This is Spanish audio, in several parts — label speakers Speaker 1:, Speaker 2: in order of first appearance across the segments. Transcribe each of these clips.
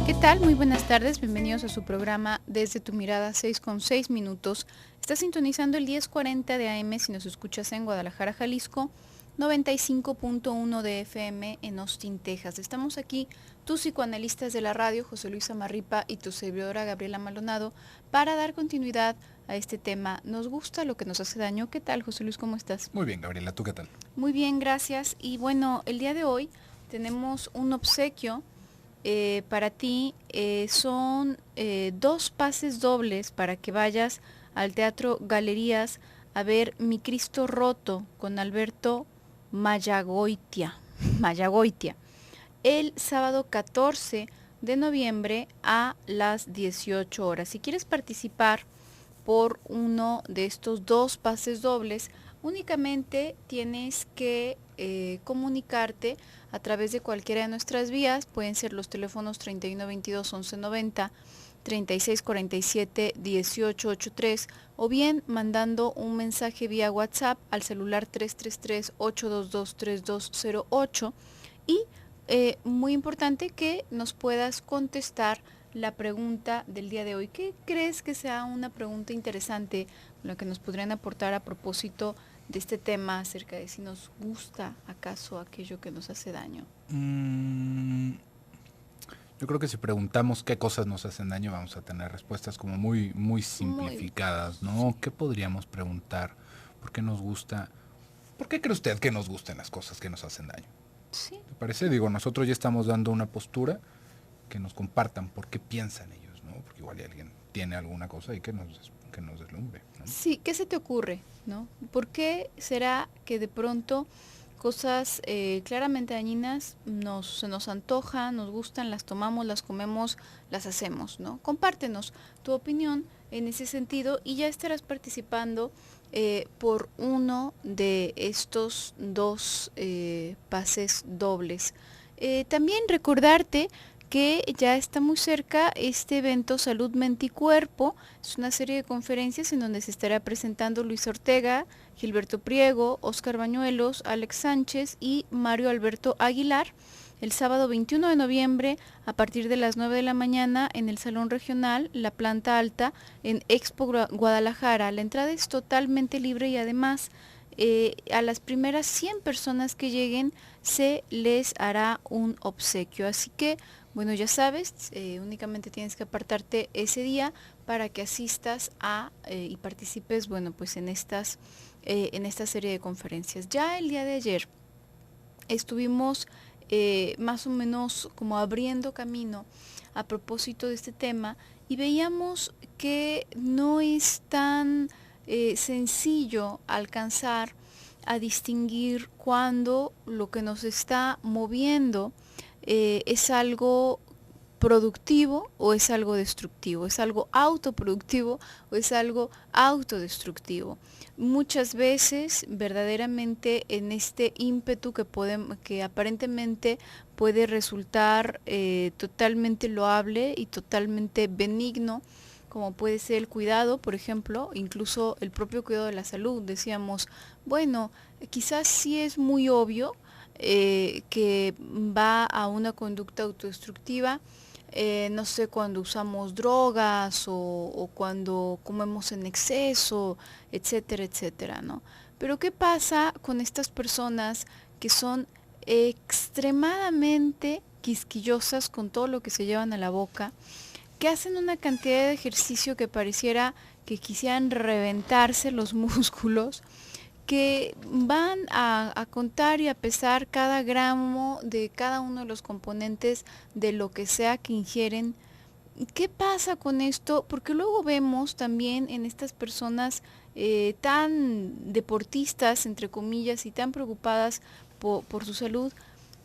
Speaker 1: ¿Qué tal? Muy buenas tardes, bienvenidos a su programa Desde tu Mirada 6:06. Está sintonizando el 10:40 de AM si nos escuchas en Guadalajara, Jalisco, 95.1 de FM en Austin, Texas. Estamos aquí, tus psicoanalistas de la radio, José Luis Amarripa y tu servidora Gabriela Maldonado, para dar continuidad a este tema. Nos gusta lo que nos hace daño. ¿Qué tal, José Luis? ¿Cómo estás?
Speaker 2: Muy bien, Gabriela, ¿tú qué tal?
Speaker 1: Muy bien, gracias. Y bueno, el día de hoy tenemos un obsequio para ti. Son 2 pases dobles para que vayas al Teatro Galerías a ver Mi Cristo Roto con Alberto Mayagoitia, el sábado 14 de noviembre a las 18 horas. Si quieres participar por uno de estos 2 pases dobles, únicamente tienes que comunicarte a través de cualquiera de nuestras vías. Pueden ser los teléfonos 3122-1190, 3647-1883 o bien mandando un mensaje vía WhatsApp al celular 333-822-3208 y muy importante que nos puedas contestar la pregunta del día de hoy. ¿Qué crees que sea una pregunta interesante, lo que nos podrían aportar a propósito de este tema acerca de si nos gusta acaso aquello que nos hace daño?
Speaker 2: Yo creo que si preguntamos qué cosas nos hacen daño vamos a tener respuestas como muy simplificadas, ¿no? ¿Qué podríamos preguntar? ¿Por qué nos gusta? ¿Por qué cree usted que nos gustan las cosas que nos hacen daño?
Speaker 1: Sí.
Speaker 2: ¿Te parece? Digo, nosotros ya estamos dando una postura, que nos compartan por qué piensan ellos, ¿no? Porque igual alguien tiene alguna cosa y que nos deslumbre, ¿no?
Speaker 1: Sí, ¿qué se te ocurre, no? ¿Por qué será que de pronto cosas claramente dañinas se nos antojan, nos gustan, las tomamos, las comemos, las hacemos, ¿no? Compártenos tu opinión en ese sentido y ya estarás participando por uno de estos 2 pases dobles. También recordarte que ya está muy cerca este evento Salud, Mente y Cuerpo. Es una serie de conferencias en donde se estará presentando Luis Ortega, Gilberto Priego, Óscar Bañuelos, Alex Sánchez y Mario Alberto Aguilar, el sábado 21 de noviembre a partir de las 9 de la mañana en el Salón Regional, la planta alta, en Expo Guadalajara. La entrada es totalmente libre y además a las primeras 100 personas que lleguen se les hará un obsequio. Así que, bueno, ya sabes, únicamente tienes que apartarte ese día para que asistas y participes, bueno, pues en esta serie de conferencias. Ya el día de ayer estuvimos más o menos como abriendo camino a propósito de este tema y veíamos que no es tan sencillo alcanzar a distinguir cuando lo que nos está moviendo es algo productivo o es algo destructivo, es algo autoproductivo o es algo autodestructivo. Muchas veces verdaderamente en este ímpetu que aparentemente puede resultar totalmente loable y totalmente benigno, como puede ser el cuidado, por ejemplo, incluso el propio cuidado de la salud. Decíamos, bueno, quizás sí es muy obvio que va a una conducta autodestructiva, no sé, cuando usamos drogas o cuando comemos en exceso, etcétera, etcétera, ¿no? Pero ¿qué pasa con estas personas que son extremadamente quisquillosas con todo lo que se llevan a la boca, que hacen una cantidad de ejercicio que pareciera que quisieran reventarse los músculos, que van a contar y a pesar cada gramo de cada uno de los componentes de lo que sea que ingieren? ¿Qué pasa con esto? Porque luego vemos también en estas personas tan deportistas, entre comillas, y tan preocupadas por su salud,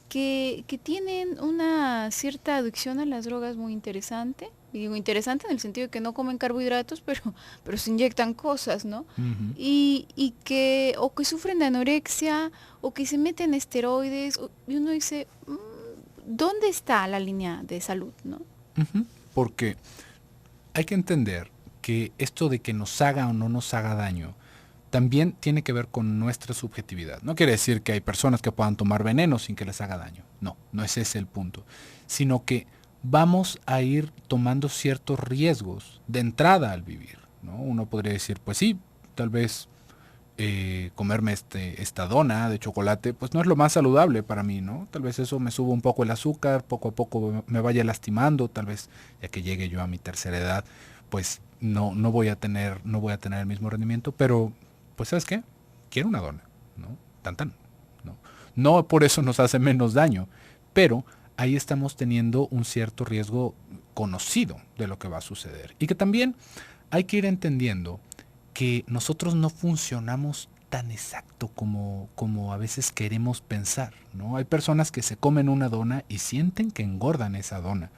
Speaker 1: que tienen una cierta adicción a las drogas muy interesante. Y digo interesante en el sentido de que no comen carbohidratos, pero se inyectan cosas, ¿no?
Speaker 2: Uh-huh.
Speaker 1: Y que, o que sufren de anorexia, o que se meten esteroides, y uno dice, ¿dónde está la línea de salud, no?
Speaker 2: Uh-huh. Porque hay que entender que esto de que nos haga o no nos haga daño también tiene que ver con nuestra subjetividad. No quiere decir que hay personas que puedan tomar veneno sin que les haga daño. No, no es ese el punto. Sino que vamos a ir tomando ciertos riesgos de entrada al vivir, ¿no? Uno podría decir, pues sí, tal vez comerme esta dona de chocolate, pues no es lo más saludable para mí, ¿no? Tal vez eso me suba un poco el azúcar, poco a poco me vaya lastimando, tal vez ya que llegue yo a mi tercera edad, pues no voy a tener el mismo rendimiento, pero pues ¿sabes qué? Quiero una dona, ¿no? Tan tan, ¿no? No por eso nos hace menos daño, pero ahí estamos teniendo un cierto riesgo conocido de lo que va a suceder. Y que también hay que ir entendiendo que nosotros no funcionamos tan exacto como a veces queremos pensar, ¿no? Hay personas que se comen una dona y sienten que engordan esa dona.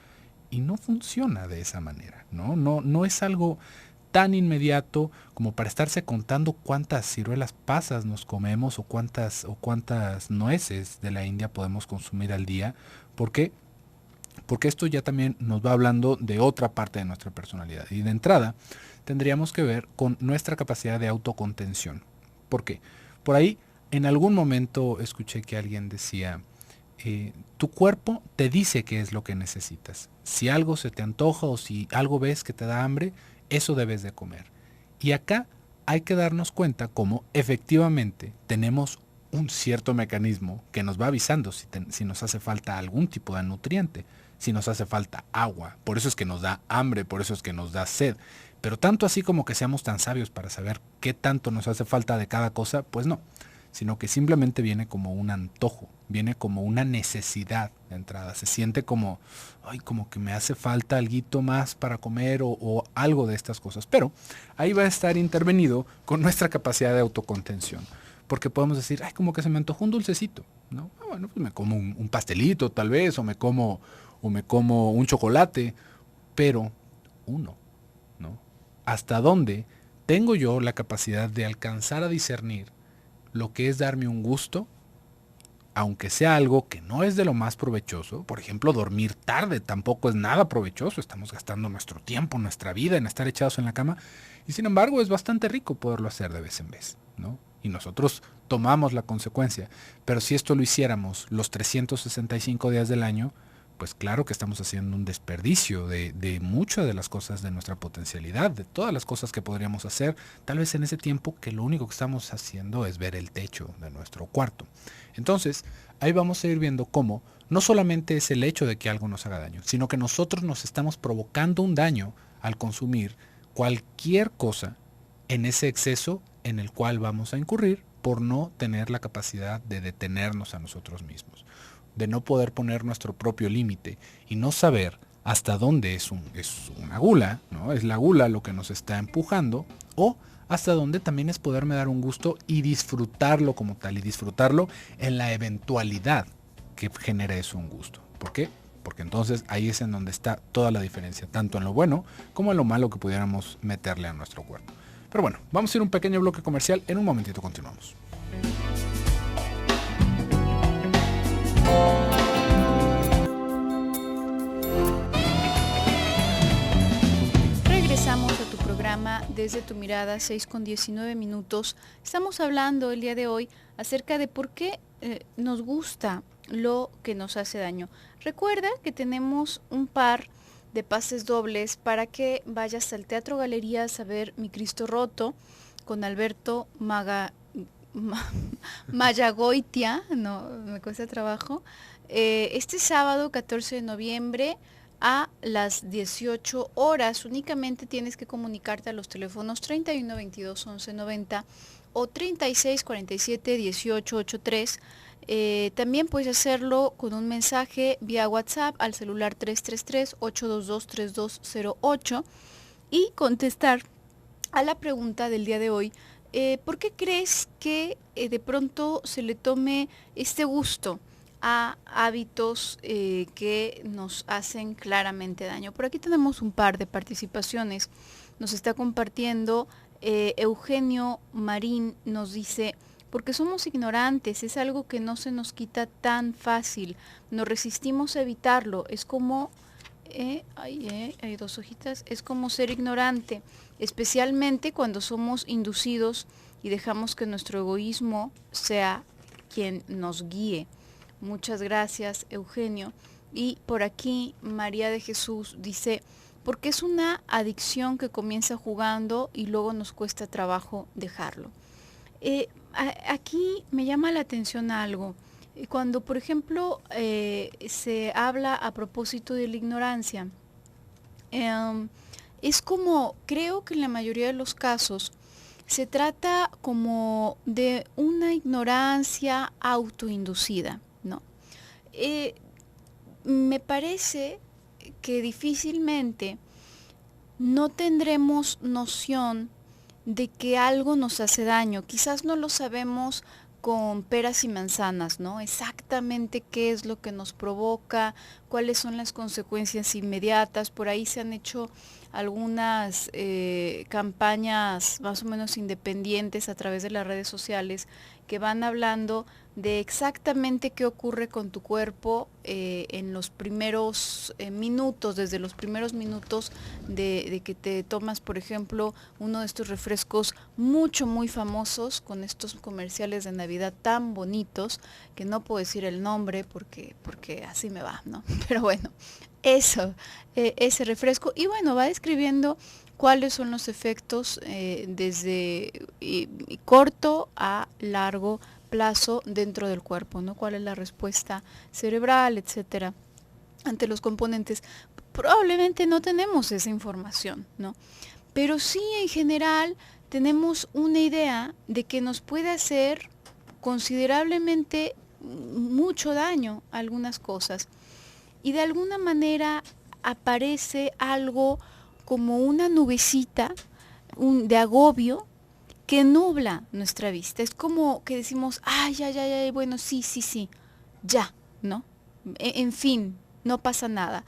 Speaker 2: Y no funciona de esa manera, ¿no? No es algo tan inmediato como para estarse contando cuántas ciruelas pasas nos comemos o cuántas nueces de la India podemos consumir al día, porque porque esto ya también nos va hablando de otra parte de nuestra personalidad. Y de entrada tendríamos que ver con nuestra capacidad de autocontención. ¿Por qué? Por ahí en algún momento escuché que alguien decía, tu cuerpo te dice qué es lo que necesitas. Si algo se te antoja o si algo ves que te da hambre, eso debes de comer. Y acá hay que darnos cuenta cómo efectivamente tenemos un cierto mecanismo que nos va avisando si nos hace falta algún tipo de nutriente, si nos hace falta agua. Por eso es que nos da hambre, por eso es que nos da sed. Pero tanto así como que seamos tan sabios para saber qué tanto nos hace falta de cada cosa, pues no, sino que simplemente viene como un antojo, viene como una necesidad de entrada. Se siente como, ay, como que me hace falta alguito más para comer o algo de estas cosas. Pero ahí va a estar intervenido con nuestra capacidad de autocontención. Porque podemos decir, ay, como que se me antojó un dulcecito, ¿no? Ah, bueno, pues me como un pastelito tal vez, o me como un chocolate, pero uno, ¿no? ¿Hasta dónde tengo yo la capacidad de alcanzar a discernir lo que es darme un gusto, aunque sea algo que no es de lo más provechoso? Por ejemplo, dormir tarde tampoco es nada provechoso, estamos gastando nuestro tiempo, nuestra vida en estar echados en la cama, y sin embargo es bastante rico poderlo hacer de vez en vez, ¿no? Y nosotros tomamos la consecuencia, pero si esto lo hiciéramos los 365 días del año, pues claro que estamos haciendo un desperdicio de muchas de las cosas de nuestra potencialidad, de todas las cosas que podríamos hacer, tal vez en ese tiempo que lo único que estamos haciendo es ver el techo de nuestro cuarto. Entonces, ahí vamos a ir viendo cómo no solamente es el hecho de que algo nos haga daño, sino que nosotros nos estamos provocando un daño al consumir cualquier cosa en ese exceso en el cual vamos a incurrir por no tener la capacidad de detenernos a nosotros mismos, de no poder poner nuestro propio límite y no saber hasta dónde es una gula, ¿no? Es la gula lo que nos está empujando, o hasta dónde también es poderme dar un gusto y disfrutarlo como tal, y disfrutarlo en la eventualidad que genere eso un gusto. ¿Por qué? Porque entonces ahí es en donde está toda la diferencia, tanto en lo bueno como en lo malo que pudiéramos meterle a nuestro cuerpo. Pero bueno, vamos a ir a un pequeño bloque comercial, en un momentito continuamos.
Speaker 1: Regresamos a tu programa Desde tu Mirada, 6:19. Estamos hablando el día de hoy acerca de por qué nos gusta lo que nos hace daño. Recuerda que tenemos un par de pases dobles para que vayas al Teatro Galerías a ver Mi Cristo Roto con Alberto Mayagoitia, no, me cuesta trabajo, este sábado 14 de noviembre a las 18 horas. Únicamente tienes que comunicarte a los teléfonos 31 22 11 90 o 36 47 18 83. También puedes hacerlo con un mensaje vía WhatsApp al celular 333-822-3208 y contestar a la pregunta del día de hoy. ¿Por qué crees que de pronto se le tome este gusto a hábitos que nos hacen claramente daño? Por aquí tenemos un par de participaciones. Nos está compartiendo Eugenio Marín, nos dice: porque somos ignorantes, es algo que no se nos quita tan fácil, nos resistimos a evitarlo, es como, hay dos hojitas, es como ser ignorante, especialmente cuando somos inducidos y dejamos que nuestro egoísmo sea quien nos guíe. Muchas gracias, Eugenio. Y por aquí María de Jesús dice, porque es una adicción que comienza jugando y luego nos cuesta trabajo dejarlo. Aquí me llama la atención algo. Cuando, por ejemplo, se habla a propósito de la ignorancia, es como, creo que en la mayoría de los casos, se trata como de una ignorancia autoinducida, ¿no? Me parece que difícilmente no tendremos noción de que algo nos hace daño. Quizás no lo sabemos con peras y manzanas, ¿no? Exactamente qué es lo que nos provoca, cuáles son las consecuencias inmediatas. Por ahí se han hecho algunas campañas más o menos independientes a través de las redes sociales que van hablando de exactamente qué ocurre con tu cuerpo en los primeros minutos, desde los primeros minutos de que te tomas, por ejemplo, uno de estos refrescos muy famosos, con estos comerciales de Navidad tan bonitos, que no puedo decir el nombre porque así me va, ¿no? Pero bueno, eso, ese refresco, y bueno, va describiendo cuáles son los efectos desde corto a largo plazo dentro del cuerpo, ¿no? Cuál es la respuesta cerebral, etcétera, ante los componentes. Probablemente no tenemos esa información, ¿no? Pero sí en general tenemos una idea de que nos puede hacer considerablemente mucho daño a algunas cosas. Y de alguna manera aparece algo como una nubecita de agobio que nubla nuestra vista. Es como que decimos, ay, bueno, sí, ya, ¿no? En fin, no pasa nada.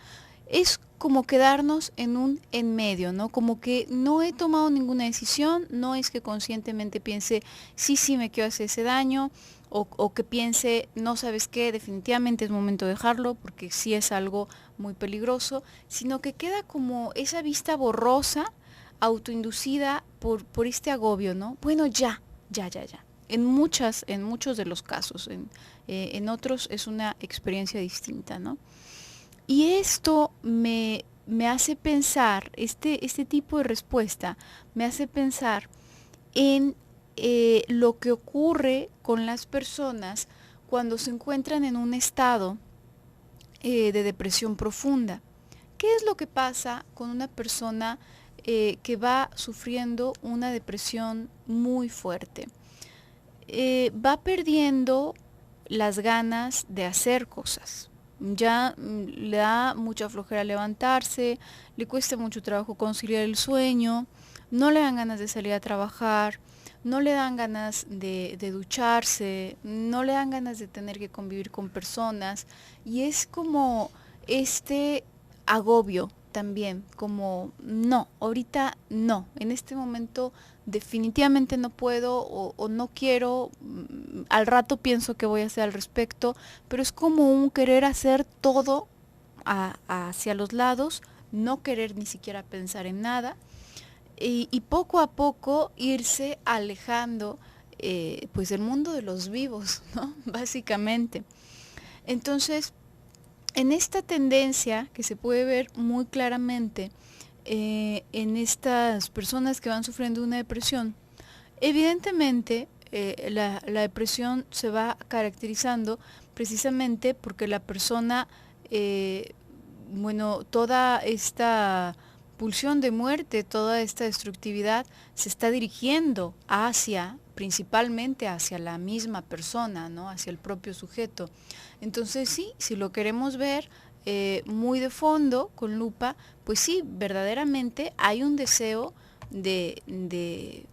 Speaker 1: Es como quedarnos en un en medio, ¿no? Como que no he tomado ninguna decisión, no es que conscientemente piense, sí, me quiero hacer ese daño, o que piense, no sabes qué, definitivamente es momento de dejarlo, porque sí es algo muy peligroso, sino que queda como esa vista borrosa, autoinducida por este agobio, ¿no? Bueno, ya. En muchos de los casos, en otros es una experiencia distinta, ¿no? Y esto me hace pensar, este tipo de respuesta me hace pensar en lo que ocurre con las personas cuando se encuentran en un estado de depresión profunda. ¿Qué es lo que pasa con una persona que va sufriendo una depresión muy fuerte? Va perdiendo las ganas de hacer cosas. Ya le da mucha flojera levantarse, le cuesta mucho trabajo conciliar el sueño, no le dan ganas de salir a trabajar, no le dan ganas de ducharse, no le dan ganas de tener que convivir con personas, y es como este agobio también, como no, ahorita no, en este momento definitivamente no puedo o no quiero, al rato pienso que voy a hacer al respecto, pero es como un querer hacer todo hacia los lados, no querer ni siquiera pensar en nada, y poco a poco irse alejando pues del mundo de los vivos, ¿no? Básicamente. Entonces, en esta tendencia que se puede ver muy claramente en estas personas que van sufriendo una depresión, evidentemente la depresión se va caracterizando precisamente porque la persona, toda esta pulsión de muerte, toda esta destructividad se está dirigiendo principalmente hacia la misma persona, ¿no? Hacia el propio sujeto. Entonces sí, si lo queremos ver muy de fondo, con lupa, pues sí, verdaderamente hay un deseo de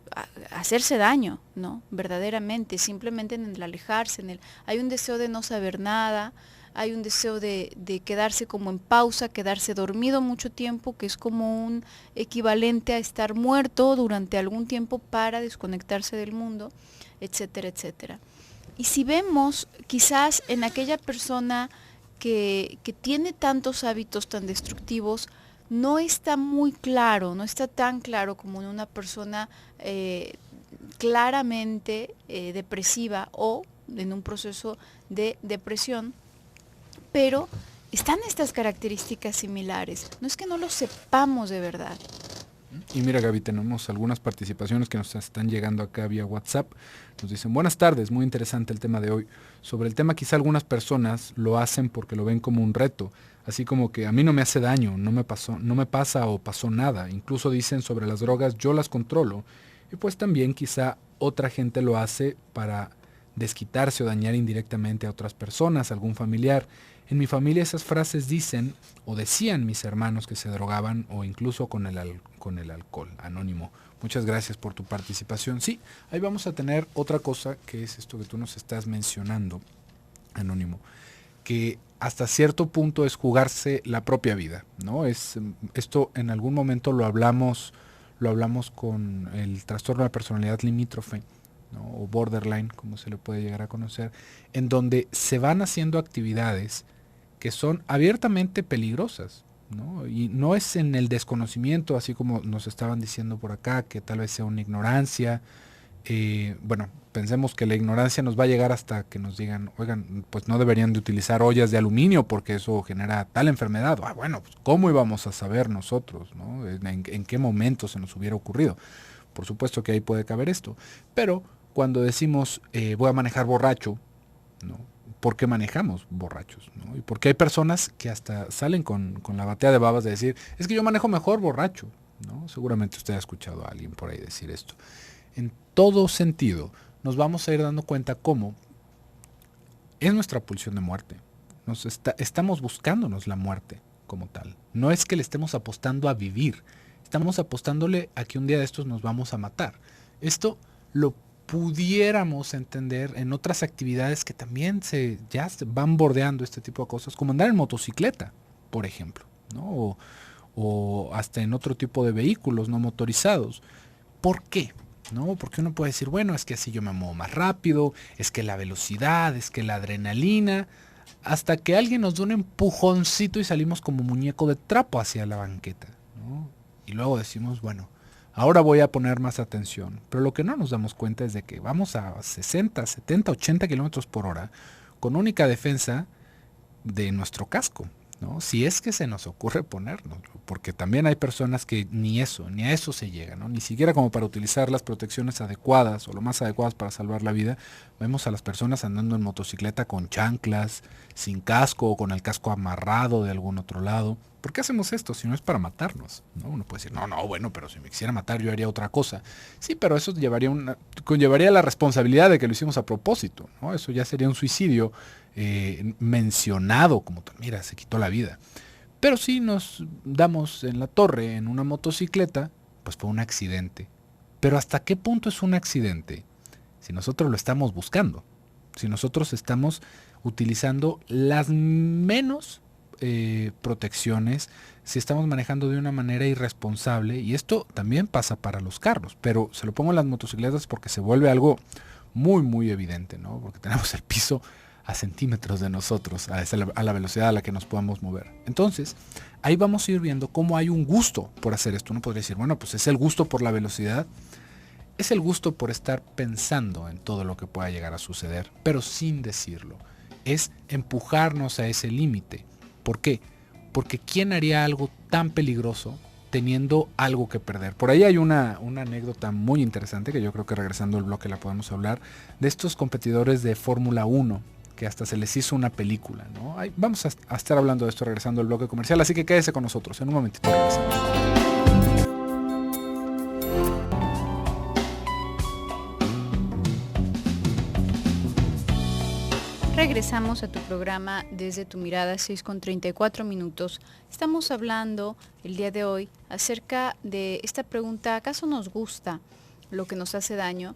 Speaker 1: hacerse daño, ¿no? Verdaderamente, simplemente en el alejarse, hay un deseo de no saber nada, hay un deseo de quedarse como en pausa, quedarse dormido mucho tiempo, que es como un equivalente a estar muerto durante algún tiempo para desconectarse del mundo, etcétera, etcétera. Y si vemos quizás en aquella persona que tiene tantos hábitos tan destructivos, no está muy claro, no está tan claro como en una persona claramente depresiva o en un proceso de depresión, pero están estas características similares. No es que no lo sepamos de verdad.
Speaker 2: Y mira, Gaby, tenemos algunas participaciones que nos están llegando acá vía WhatsApp. Nos dicen, buenas tardes, muy interesante el tema de hoy. Sobre el tema, quizá algunas personas lo hacen porque lo ven como un reto, así como que a mí no me hace daño, no me pasa o pasó nada. Incluso dicen sobre las drogas, yo las controlo. Y pues también quizá otra gente lo hace para desquitarse o dañar indirectamente a otras personas, algún familiar. En mi familia esas frases dicen o decían mis hermanos que se drogaban o incluso con el alcohol. Anónimo. Muchas gracias por tu participación. Sí, ahí vamos a tener otra cosa que es esto que tú nos estás mencionando, Anónimo, que hasta cierto punto es jugarse la propia vida, ¿no? Esto en algún momento lo hablamos con el trastorno de personalidad limítrofe, ¿no? O borderline, como se le puede llegar a conocer, en donde se van haciendo actividades que son abiertamente peligrosas, ¿no? Y no es en el desconocimiento, así como nos estaban diciendo por acá, que tal vez sea una ignorancia. Bueno, pensemos que la ignorancia nos va a llegar hasta que nos digan, oigan, pues no deberían de utilizar ollas de aluminio porque eso genera tal enfermedad. Bueno, pues ¿cómo íbamos a saber nosotros, ¿no? ¿En qué momento se nos hubiera ocurrido? Por supuesto que ahí puede caber esto. Pero cuando decimos voy a manejar borracho, ¿no? ¿Por qué manejamos borrachos? ¿No? Y porque hay personas que hasta salen con la batea de babas de decir, es que yo manejo mejor borracho, ¿no? Seguramente usted ha escuchado a alguien por ahí decir esto. En todo sentido, nos vamos a ir dando cuenta cómo es nuestra pulsión de muerte. Estamos buscándonos la muerte como tal. No es que le estemos apostando a vivir, estamos apostándole a que un día de estos nos vamos a matar. Esto lo pudiéramos entender en otras actividades que también ya se van bordeando este tipo de cosas, como andar en motocicleta, por ejemplo, ¿no? O hasta en otro tipo de vehículos no motorizados. ¿Por qué? ¿No? Porque uno puede decir, bueno, es que así yo me muevo más rápido, es que la velocidad, es que la adrenalina, hasta que alguien nos da un empujoncito y salimos como muñeco de trapo hacia la banqueta, ¿no? Y luego decimos, bueno, ahora voy a poner más atención. Pero lo que no nos damos cuenta es de que vamos a 60, 70, 80 kilómetros por hora con única defensa de nuestro casco, ¿no? Si es que se nos ocurre ponernos, porque también hay personas que ni a eso se llega, ¿no? Ni siquiera como para utilizar las protecciones adecuadas o lo más adecuadas para salvar la vida. Vemos a las personas andando en motocicleta con chanclas, sin casco o con el casco amarrado de algún otro lado. ¿Por qué hacemos esto si no es para matarnos? ¿No? Uno puede decir, no, bueno, pero si me quisiera matar yo haría otra cosa. Sí, pero eso conllevaría la responsabilidad de que lo hicimos a propósito, ¿no? Eso ya sería un suicidio mencionado como, mira, se quitó la vida. Pero si nos damos en la torre en una motocicleta, pues fue un accidente. Pero ¿hasta qué punto es un accidente? Si nosotros lo estamos buscando, si nosotros estamos utilizando las menos protecciones, si estamos manejando de una manera irresponsable, y esto también pasa para los carros, pero se lo pongo en las motocicletas porque se vuelve algo muy, muy evidente, ¿no? Porque tenemos el piso a centímetros de nosotros, a la velocidad a la que nos podamos mover. Entonces, ahí vamos a ir viendo cómo hay un gusto por hacer esto. Uno podría decir, bueno, pues es el gusto por la velocidad, es el gusto por estar pensando en todo lo que pueda llegar a suceder, pero sin decirlo. Es empujarnos a ese límite. ¿Por qué? Porque ¿quién haría algo tan peligroso teniendo algo que perder? Por ahí hay una anécdota muy interesante que yo creo que regresando al bloque la podemos hablar, de estos competidores de Fórmula 1, que hasta se les hizo una película, ¿no? Vamos a estar hablando de esto regresando al bloque comercial, así que quédese con nosotros, en un momentito regresamos.
Speaker 1: Regresamos a tu programa Desde tu Mirada, 6:34 minutos. Estamos hablando el día de hoy acerca de esta pregunta, ¿acaso nos gusta lo que nos hace daño?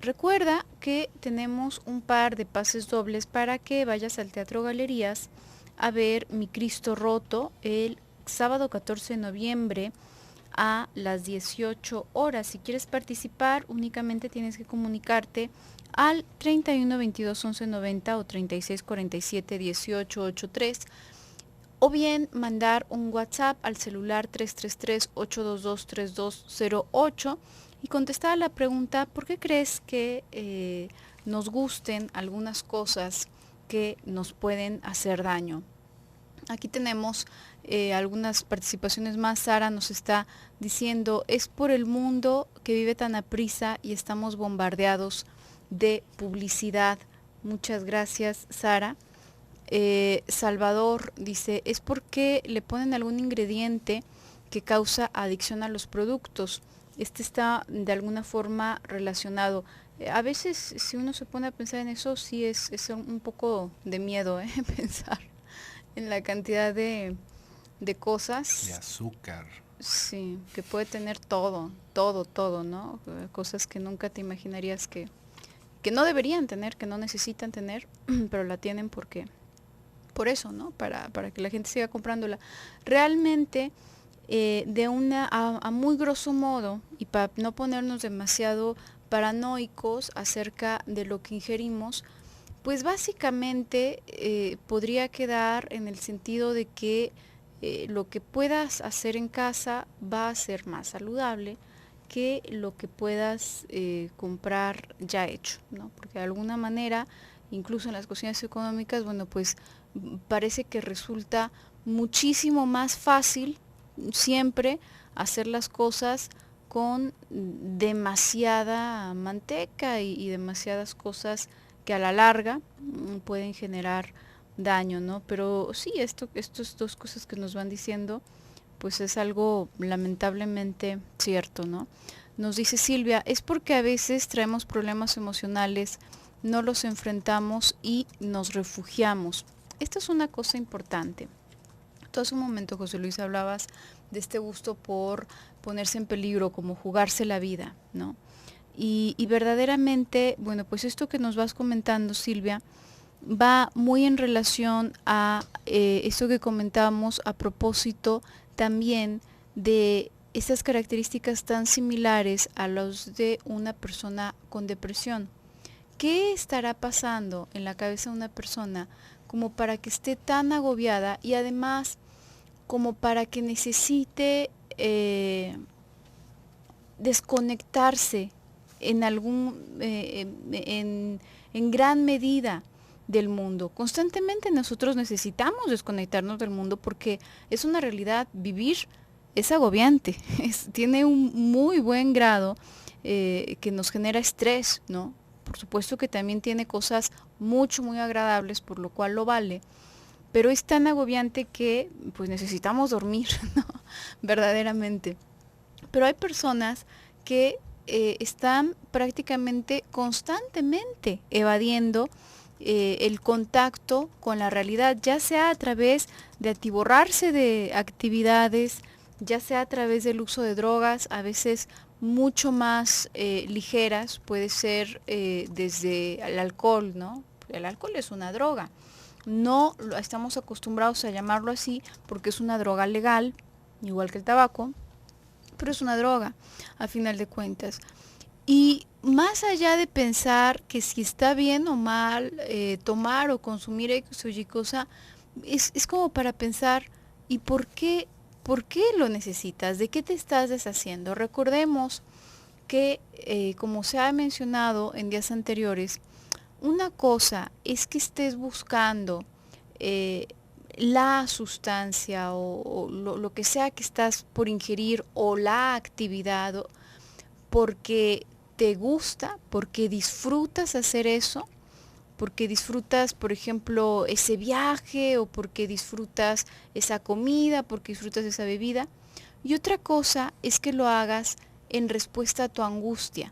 Speaker 1: Recuerda que tenemos un par de pases dobles para que vayas al Teatro Galerías a ver Mi Cristo Roto el sábado 14 de noviembre a las 18 horas. Si quieres participar, únicamente tienes que comunicarte al 31 22 11 90 o 36 47 18 83 o bien mandar un WhatsApp al celular 333 822 3208 y contestar a la pregunta ¿por qué crees que nos gusten algunas cosas que nos pueden hacer daño? Aquí tenemos algunas participaciones más. Sara nos está diciendo, es por el mundo que vive tan aprisa y estamos bombardeados de publicidad. Muchas gracias, Sara. Salvador dice, es porque le ponen algún ingrediente que causa adicción a los productos. Este está de alguna forma relacionado. A veces, si uno se pone a pensar en eso, sí es un poco de miedo, pensar en la cantidad de cosas.
Speaker 2: De azúcar.
Speaker 1: Sí, que puede tener todo, todo, todo, ¿no? Cosas que nunca te imaginarías que no deberían tener, que no necesitan tener, pero la tienen porque, por eso, ¿no? Para que la gente siga comprándola. Realmente, a muy grosso modo, y para no ponernos demasiado paranoicos acerca de lo que ingerimos, pues básicamente podría quedar en el sentido de que lo que puedas hacer en casa va a ser más saludable que lo que puedas comprar ya hecho, ¿no? Porque de alguna manera, incluso en las cocinas económicas, bueno, pues parece que resulta muchísimo más fácil siempre hacer las cosas con demasiada manteca y demasiadas cosas que a la larga pueden generar daño, ¿no? Pero sí, estos dos cosas que nos van diciendo, pues es algo lamentablemente cierto, ¿no? Nos dice Silvia, es porque a veces traemos problemas emocionales, no los enfrentamos y nos refugiamos. Esta es una cosa importante. Tú hace un momento, José Luis, hablabas de este gusto por ponerse en peligro, como jugarse la vida, ¿no? Y verdaderamente, bueno, pues esto que nos vas comentando, Silvia, va muy en relación a esto que comentábamos a propósito también de esas características tan similares a los de una persona con depresión. ¿Qué estará pasando en la cabeza de una persona como para que esté tan agobiada y además como para que necesite desconectarse en en gran medida del mundo? Constantemente nosotros necesitamos desconectarnos del mundo porque es una realidad. Vivir es agobiante, tiene un muy buen grado que nos genera estrés, ¿no? Por supuesto que también tiene cosas muy agradables, por lo cual lo vale, pero es tan agobiante que pues necesitamos dormir, ¿no? Verdaderamente. Pero hay personas que están prácticamente constantemente evadiendo el contacto con la realidad, ya sea a través de atiborrarse de actividades, ya sea a través del uso de drogas, a veces mucho más ligeras, puede ser desde el alcohol, ¿no? El alcohol es una droga. No estamos acostumbrados a llamarlo así porque es una droga legal, igual que el tabaco, pero es una droga, a final de cuentas. Y más allá de pensar que si está bien o mal tomar o consumir X o Y cosa, es como para pensar, ¿y por qué lo necesitas? ¿De qué te estás deshaciendo? Recordemos que, como se ha mencionado en días anteriores, una cosa es que estés buscando eh, la sustancia o lo que sea que estás por ingerir o la actividad porque te gusta, porque disfrutas hacer eso, porque disfrutas, por ejemplo, ese viaje o porque disfrutas esa comida, porque disfrutas esa bebida. Y otra cosa es que lo hagas en respuesta a tu angustia.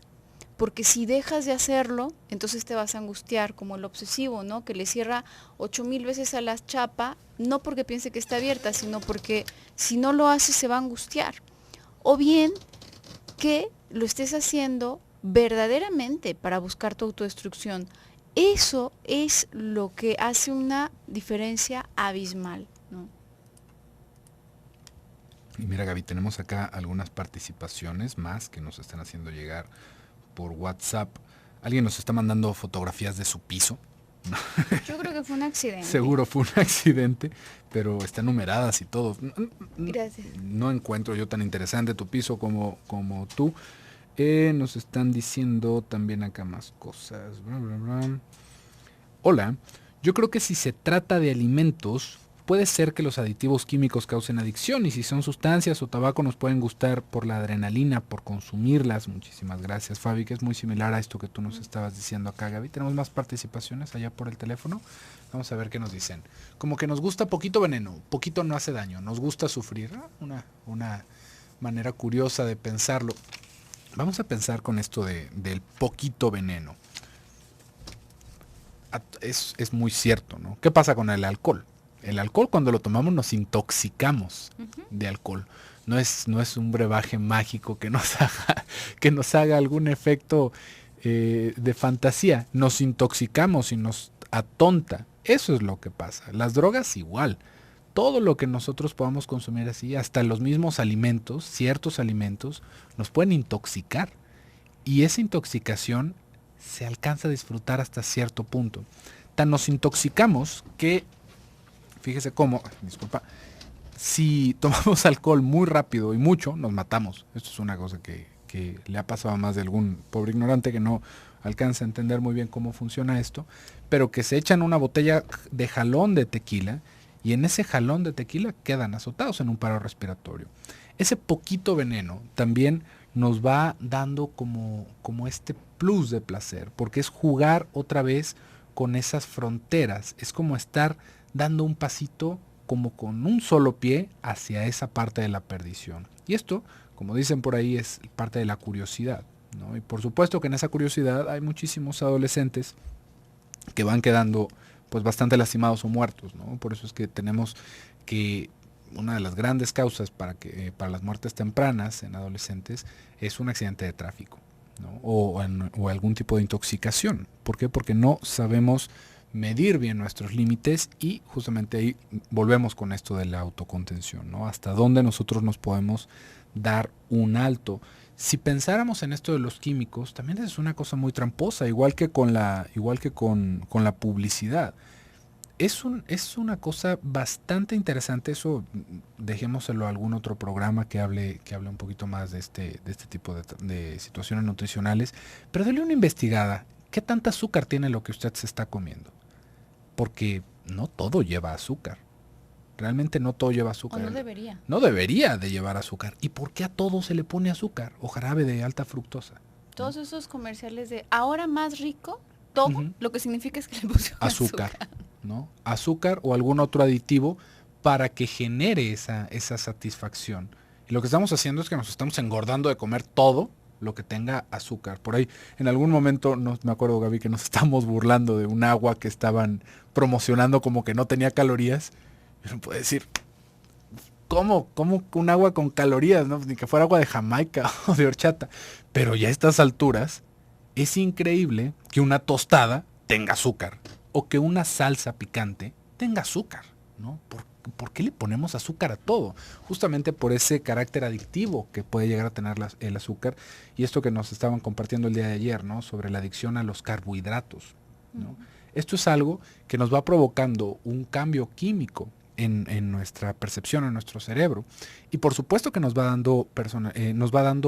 Speaker 1: Porque si dejas de hacerlo, entonces te vas a angustiar, como el obsesivo, ¿no? Que le cierra 8000 veces a la chapa, no porque piense que está abierta, sino porque si no lo hace se va a angustiar. O bien que lo estés haciendo verdaderamente para buscar tu autodestrucción. Eso es lo que hace una diferencia abismal, ¿no?
Speaker 2: Y mira, Gaby, tenemos acá algunas participaciones más que nos están haciendo llegar por WhatsApp. Alguien nos está mandando fotografías de su piso.
Speaker 1: Yo creo que fue un accidente.
Speaker 2: Seguro fue un accidente, pero están numeradas y todo.
Speaker 1: Gracias.
Speaker 2: No encuentro yo tan interesante tu piso como tú. Nos están diciendo también acá más cosas. Bla, bla, bla. Hola, yo creo que si se trata de alimentos, puede ser que los aditivos químicos causen adicción, y si son sustancias o tabaco nos pueden gustar por la adrenalina, por consumirlas. Muchísimas gracias, Fabi, que es muy similar a esto que tú nos estabas diciendo acá, Gaby. Tenemos más participaciones allá por el teléfono. Vamos a ver qué nos dicen. Como que nos gusta poquito veneno, poquito no hace daño, nos gusta sufrir. Una manera curiosa de pensarlo. Vamos a pensar con esto del poquito veneno. Es muy cierto, ¿no? ¿Qué pasa con el alcohol? El alcohol, cuando lo tomamos, nos intoxicamos de alcohol. No es un brebaje mágico que nos haga algún efecto de fantasía. Nos intoxicamos y nos atonta. Eso es lo que pasa. Las drogas igual. Todo lo que nosotros podamos consumir así, hasta los mismos alimentos, ciertos alimentos, nos pueden intoxicar. Y esa intoxicación se alcanza a disfrutar hasta cierto punto. Tan nos intoxicamos que, fíjese cómo, disculpa, si tomamos alcohol muy rápido y mucho, nos matamos. Esto es una cosa que le ha pasado a más de algún pobre ignorante que no alcanza a entender muy bien cómo funciona esto, pero que se echan una botella de jalón de tequila y en ese jalón de tequila quedan azotados en un paro respiratorio. Ese poquito veneno también nos va dando como este plus de placer, porque es jugar otra vez con esas fronteras, es como estar dando un pasito como con un solo pie hacia esa parte de la perdición. Y esto, como dicen por ahí, es parte de la curiosidad, ¿no? Y por supuesto que en esa curiosidad hay muchísimos adolescentes que van quedando pues bastante lastimados o muertos, ¿no? Por eso es que tenemos que una de las grandes causas para las muertes tempranas en adolescentes es un accidente de tráfico, ¿no? o algún tipo de intoxicación. ¿Por qué? Porque no sabemos medir bien nuestros límites y justamente ahí volvemos con esto de la autocontención, ¿no? Hasta dónde nosotros nos podemos dar un alto. Si pensáramos en esto de los químicos, también es una cosa muy tramposa, igual que con la publicidad. Es una cosa bastante interesante. Eso dejémoselo a algún otro programa que hable un poquito más de este tipo de situaciones nutricionales. Pero dele una investigada. ¿Qué tanta azúcar tiene lo que usted se está comiendo? Porque no todo lleva azúcar. Realmente no todo lleva azúcar.
Speaker 1: O no debería.
Speaker 2: No debería de llevar azúcar. ¿Y por qué a todo se le pone azúcar o jarabe de alta fructosa?
Speaker 1: Todos esos comerciales de ahora más rico, todo, lo que significa es que le pusieron azúcar.
Speaker 2: ¿No? Azúcar o algún otro aditivo para que genere esa satisfacción. Y lo que estamos haciendo es que nos estamos engordando de comer todo lo que tenga azúcar. Por ahí, en algún momento, no me acuerdo, Gaby, que nos estamos burlando de un agua que estaban promocionando como que no tenía calorías. Y uno puede decir, ¿cómo un agua con calorías? ¿No? Ni que fuera agua de Jamaica o de horchata. Pero ya a estas alturas, es increíble que una tostada tenga azúcar. O que una salsa picante tenga azúcar, ¿no? ¿Por qué le ponemos azúcar a todo? Justamente por ese carácter adictivo que puede llegar a tener el azúcar. Y esto que nos estaban compartiendo el día de ayer, ¿no? Sobre la adicción a los carbohidratos, ¿no? Esto es algo que nos va provocando un cambio químico en nuestra percepción, en nuestro cerebro. Y por supuesto que nos va dando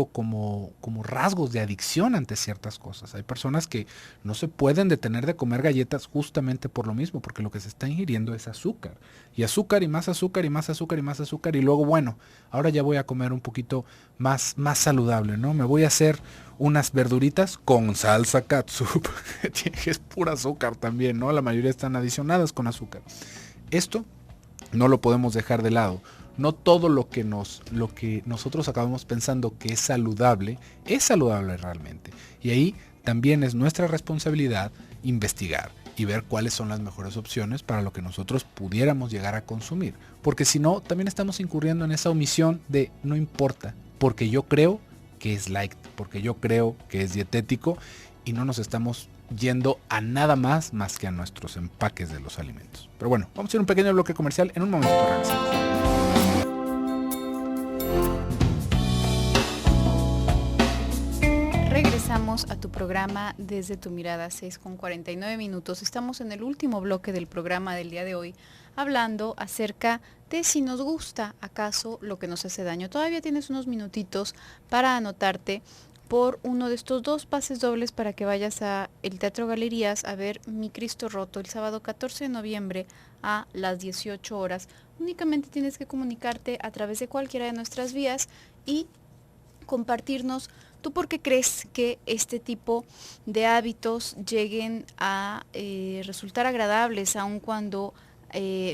Speaker 2: como rasgos de adicción ante ciertas cosas. Hay personas que no se pueden detener de comer galletas justamente por lo mismo, porque lo que se está ingiriendo es azúcar. Y azúcar y más azúcar y más azúcar y más azúcar. Y luego, bueno, ahora ya voy a comer un poquito más saludable, ¿no? Me voy a hacer unas verduritas con salsa catsup, que es pura azúcar también, ¿no? La mayoría están adicionadas con azúcar. Esto no lo podemos dejar de lado. No todo lo que nosotros acabamos pensando que es saludable realmente. Y ahí también es nuestra responsabilidad investigar y ver cuáles son las mejores opciones para lo que nosotros pudiéramos llegar a consumir. Porque si no, también estamos incurriendo en esa omisión de no importa, porque yo creo que es light, porque yo creo que es dietético y no nos estamos yendo a nada más que a nuestros empaques de los alimentos. Pero bueno, vamos a hacer un pequeño bloque comercial. En un momento regresamos.
Speaker 1: Regresamos a tu programa Desde tu Mirada, 6:49. Estamos en el último bloque del programa del día de hoy, hablando acerca de si nos gusta acaso lo que nos hace daño. Todavía tienes unos minutitos para anotarte por uno de estos 2 pases dobles para que vayas a el Teatro Galerías a ver Mi Cristo Roto el sábado 14 de noviembre a las 18 horas. Únicamente tienes que comunicarte a través de cualquiera de nuestras vías y compartirnos tú por qué crees que este tipo de hábitos lleguen a resultar agradables aun cuando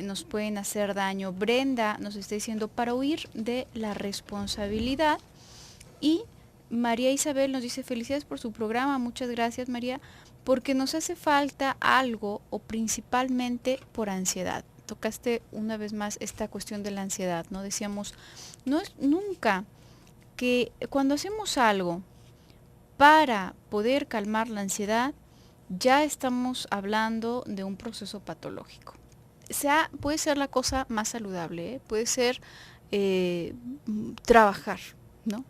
Speaker 1: nos pueden hacer daño. Brenda nos está diciendo para huir de la responsabilidad, y María Isabel nos dice felicidades por su programa, muchas gracias María, porque nos hace falta algo o principalmente por ansiedad. Tocaste una vez más esta cuestión de la ansiedad, ¿no? Decíamos, no es nunca que cuando hacemos algo para poder calmar la ansiedad, ya estamos hablando de un proceso patológico. Puede ser la cosa más saludable, ¿eh? Puede ser trabajar, ¿no?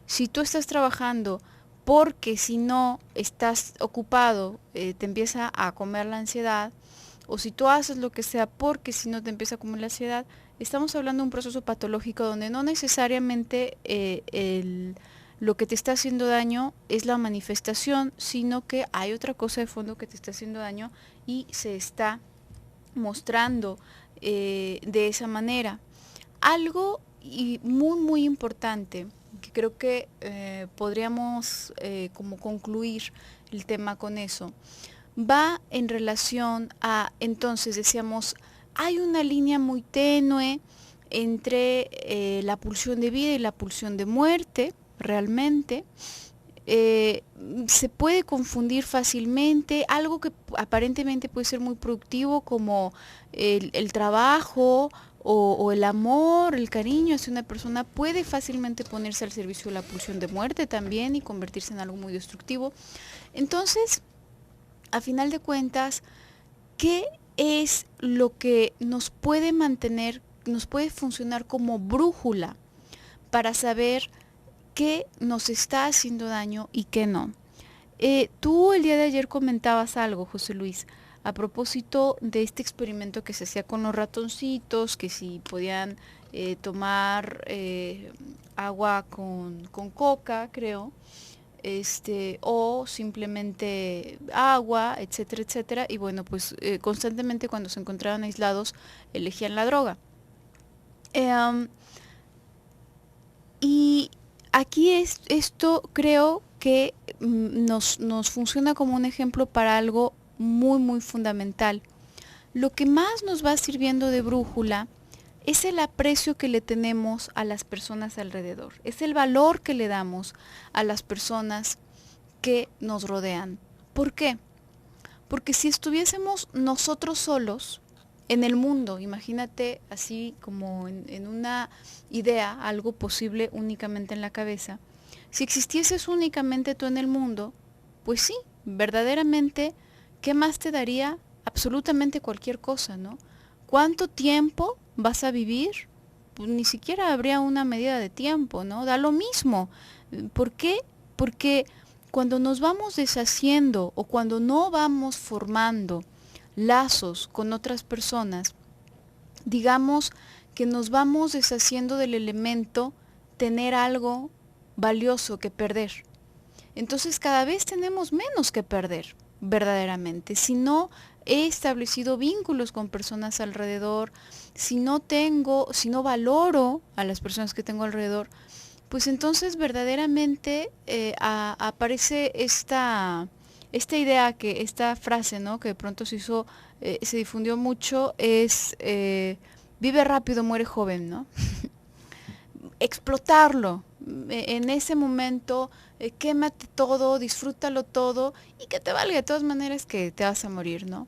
Speaker 1: Si tú estás trabajando porque si no estás ocupado te empieza a comer la ansiedad, o si tú haces lo que sea porque si no te empieza a comer la ansiedad, estamos hablando de un proceso patológico donde no necesariamente lo que te está haciendo daño es la manifestación, sino que hay otra cosa de fondo que te está haciendo daño y se está mostrando de esa manera. Algo muy muy importante que creo que podríamos como concluir el tema con eso, va en relación a, entonces decíamos, hay una línea muy tenue entre la pulsión de vida y la pulsión de muerte, realmente. Se puede confundir fácilmente, algo que aparentemente puede ser muy productivo como el trabajo o el amor, el cariño hacia una persona, puede fácilmente ponerse al servicio de la pulsión de muerte también y convertirse en algo muy destructivo. Entonces, a final de cuentas, ¿qué es lo que nos puede mantener, nos puede funcionar como brújula para saber qué nos está haciendo daño y qué no? Tú el día de ayer comentabas algo, José Luis, a propósito de este experimento que se hacía con los ratoncitos, que si podían tomar agua con coca, creo, o simplemente agua, etcétera, etcétera, y bueno, pues constantemente cuando se encontraban aislados elegían la droga. Y aquí esto creo que nos funciona como un ejemplo para algo muy muy fundamental. Lo que más nos va sirviendo de brújula es el aprecio que le tenemos a las personas alrededor, es el valor que le damos a las personas que nos rodean. ¿Por qué? Porque si estuviésemos nosotros solos en el mundo, imagínate así como en una idea, algo posible únicamente en la cabeza, si existieses únicamente tú en el mundo, pues sí, verdaderamente, ¿qué más te daría? Absolutamente cualquier cosa, ¿no? ¿Cuánto tiempo vas a vivir? Pues ni siquiera habría una medida de tiempo, ¿no? Da lo mismo. ¿Por qué? Porque cuando nos vamos deshaciendo o cuando no vamos formando lazos con otras personas, digamos que nos vamos deshaciendo del elemento tener algo valioso que perder. Entonces cada vez tenemos menos que perder, verdaderamente. Si no he establecido vínculos con personas alrededor, si no valoro a las personas que tengo alrededor, pues entonces verdaderamente aparece esta idea, esta frase, ¿no? Que de pronto se difundió mucho, es vive rápido, muere joven, ¿no? Explotarlo. En ese momento, quémate todo, disfrútalo todo y que te valga de todas maneras que te vas a morir, ¿no?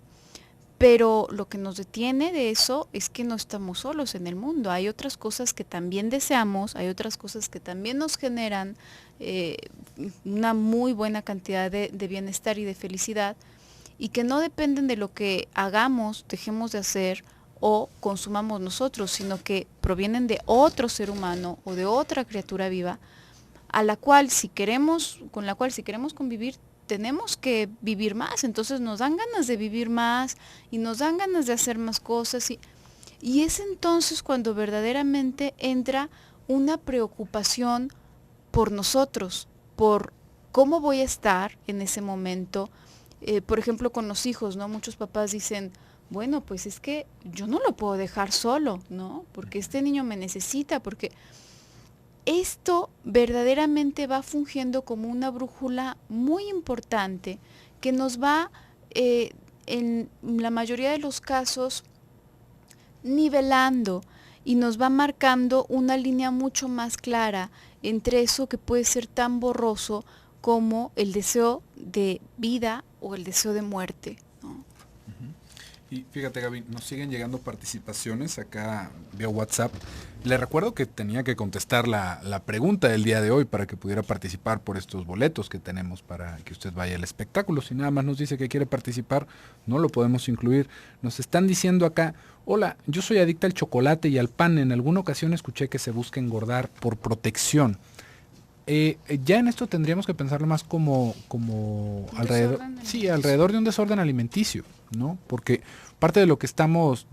Speaker 1: Pero lo que nos detiene de eso es que no estamos solos en el mundo. Hay otras cosas que también deseamos, hay otras cosas que también nos generan una muy buena cantidad de bienestar y de felicidad y que no dependen de lo que hagamos, dejemos de hacer o consumamos nosotros, sino que provienen de otro ser humano o de otra criatura viva con la cual si queremos convivir, tenemos que vivir más. Entonces nos dan ganas de vivir más y nos dan ganas de hacer más cosas y es entonces cuando verdaderamente entra una preocupación por nosotros, por cómo voy a estar en ese momento. Por ejemplo, con los hijos, ¿no? Muchos papás dicen, bueno, pues es que yo no lo puedo dejar solo, ¿no? Porque este niño me necesita, porque esto verdaderamente va fungiendo como una brújula muy importante que nos va, en la mayoría de los casos, nivelando y nos va marcando una línea mucho más clara entre eso que puede ser tan borroso como el deseo de vida o el deseo de muerte, ¿no?
Speaker 2: Y fíjate, Gaby, nos siguen llegando participaciones acá vía WhatsApp. Le recuerdo que tenía que contestar la pregunta del día de hoy para que pudiera participar por estos boletos que tenemos para que usted vaya al espectáculo. Si nada más nos dice que quiere participar, no lo podemos incluir. Nos están diciendo acá, hola, yo soy adicta al chocolate y al pan. En alguna ocasión escuché que se busca engordar por protección. Ya en esto tendríamos que pensarlo más como alrededor de un desorden alimenticio, ¿no? Porque parte de lo que estamos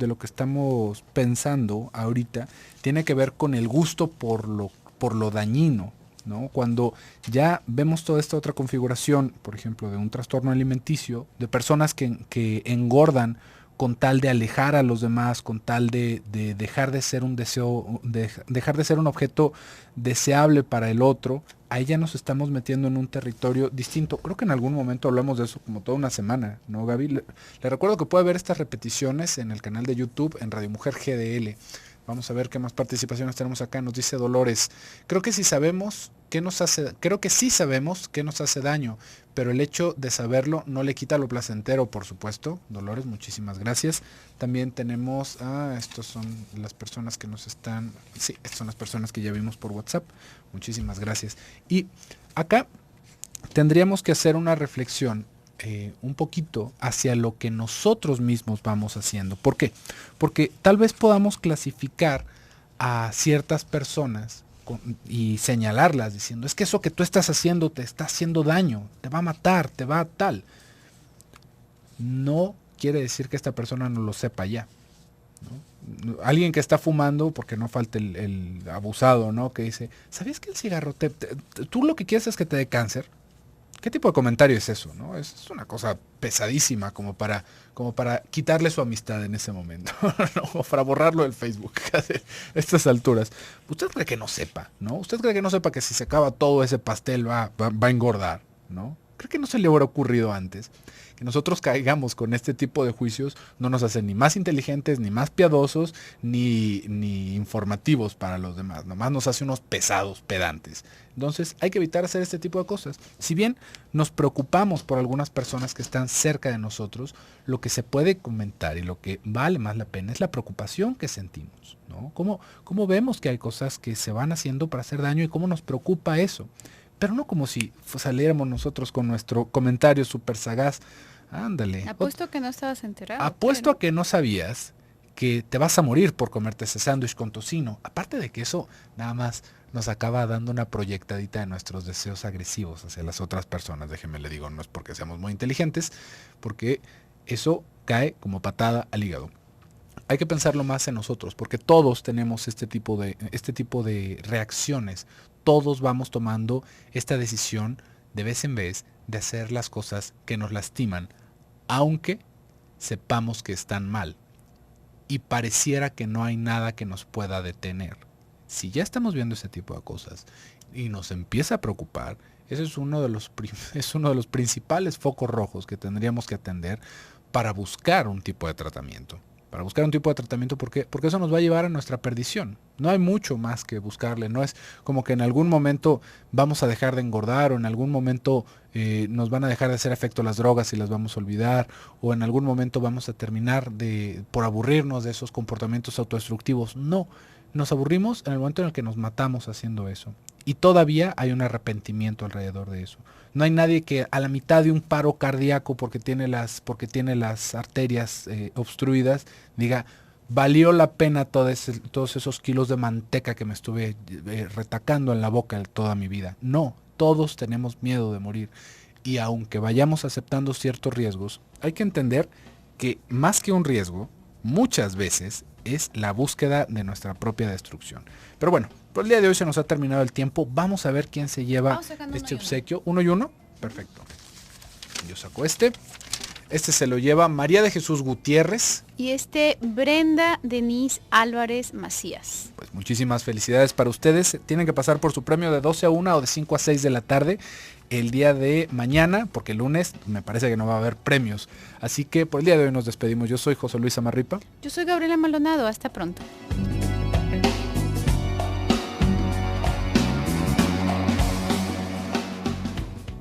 Speaker 2: pensando ahorita tiene que ver con el gusto por lo dañino, ¿no? Cuando ya vemos toda esta otra configuración, por ejemplo, de un trastorno alimenticio, de personas que engordan con tal de alejar a los demás, con tal de dejar de ser un deseo, dejar de ser un objeto deseable para el otro, ahí ya nos estamos metiendo en un territorio distinto. Creo que en algún momento hablamos de eso como toda una semana, ¿no, Gaby? Le recuerdo que puede ver estas repeticiones en el canal de YouTube, en Radio Mujer GDL. Vamos a ver qué más participaciones tenemos acá. Nos dice Dolores, creo que sí sabemos qué nos hace daño, pero el hecho de saberlo no le quita lo placentero, por supuesto. Dolores, muchísimas gracias. También tenemos, estos son las personas que nos están, sí, estas son las personas que ya vimos por WhatsApp. Muchísimas gracias. Y acá tendríamos que hacer una reflexión un poquito hacia lo que nosotros mismos vamos haciendo. ¿Por qué? Porque tal vez podamos clasificar a ciertas personas y señalarlas diciendo, es que eso que tú estás haciendo te está haciendo daño, te va a matar, te va a tal. No quiere decir que esta persona no lo sepa ya, ¿no? Alguien que está fumando, porque no falta el abusado, ¿no? Que dice, ¿sabías que el cigarro tú lo que quieres es que te dé cáncer? ¿Qué tipo de comentario es eso, no? Es una cosa pesadísima como para quitarle su amistad en ese momento, ¿no? O para borrarlo del Facebook a estas alturas. ¿Usted cree que no sepa, no? ¿Usted cree que no sepa que si se acaba todo ese pastel va a engordar, no? ¿Cree que no se le hubiera ocurrido antes? Que nosotros caigamos con este tipo de juicios no nos hacen ni más inteligentes, ni más piadosos, ni informativos para los demás. Nomás nos hace unos pesados, pedantes. Entonces hay que evitar hacer este tipo de cosas. Si bien nos preocupamos por algunas personas que están cerca de nosotros, lo que se puede comentar y lo que vale más la pena es la preocupación que sentimos, ¿no? Cómo vemos que hay cosas que se van haciendo para hacer daño y cómo nos preocupa eso. Pero no como si saliéramos nosotros con nuestro comentario súper sagaz. Ándale.
Speaker 1: Apuesto a que no estabas enterado.
Speaker 2: Apuesto a que no sabías que te vas a morir por comerte ese sándwich con tocino. Aparte de que eso nada más nos acaba dando una proyectadita de nuestros deseos agresivos hacia las otras personas. Déjeme le digo, no es porque seamos muy inteligentes, porque eso cae como patada al hígado. Hay que pensarlo más en nosotros, porque todos tenemos este tipo de reacciones. Todos vamos tomando esta decisión de vez en vez de hacer las cosas que nos lastiman, aunque sepamos que están mal y pareciera que no hay nada que nos pueda detener. Si ya estamos viendo ese tipo de cosas y nos empieza a preocupar, ese es uno de los principales focos rojos que tendríamos que atender para buscar un tipo de tratamiento. Porque eso nos va a llevar a nuestra perdición. No hay mucho más que buscarle. No es como que en algún momento vamos a dejar de engordar o en algún momento nos van a dejar de hacer efecto las drogas y las vamos a olvidar, o en algún momento vamos a terminar por aburrirnos de esos comportamientos autodestructivos. No, nos aburrimos en el momento en el que nos matamos haciendo eso. Y todavía hay un arrepentimiento alrededor de eso. No hay nadie que a la mitad de un paro cardíaco porque tiene las arterias obstruidas diga, valió la pena todos esos kilos de manteca que me estuve retacando en la boca toda mi vida. No, todos tenemos miedo de morir. Y aunque vayamos aceptando ciertos riesgos, hay que entender que más que un riesgo, muchas veces es la búsqueda de nuestra propia destrucción. Pero bueno, por el día de hoy se nos ha terminado el tiempo. Vamos a ver quién se lleva este obsequio. ¿Uno y uno? Perfecto. Yo saco este. Este se lo lleva María de Jesús Gutiérrez.
Speaker 1: Y Brenda Denise Álvarez Macías.
Speaker 2: Pues muchísimas felicidades para ustedes. Tienen que pasar por su premio de 12 a 1 o de 5 a 6 de la tarde el día de mañana, porque el lunes me parece que no va a haber premios. Así que por el día de hoy nos despedimos. Yo soy José Luis Amarripa.
Speaker 1: Yo soy Gabriela Maldonado. Hasta pronto.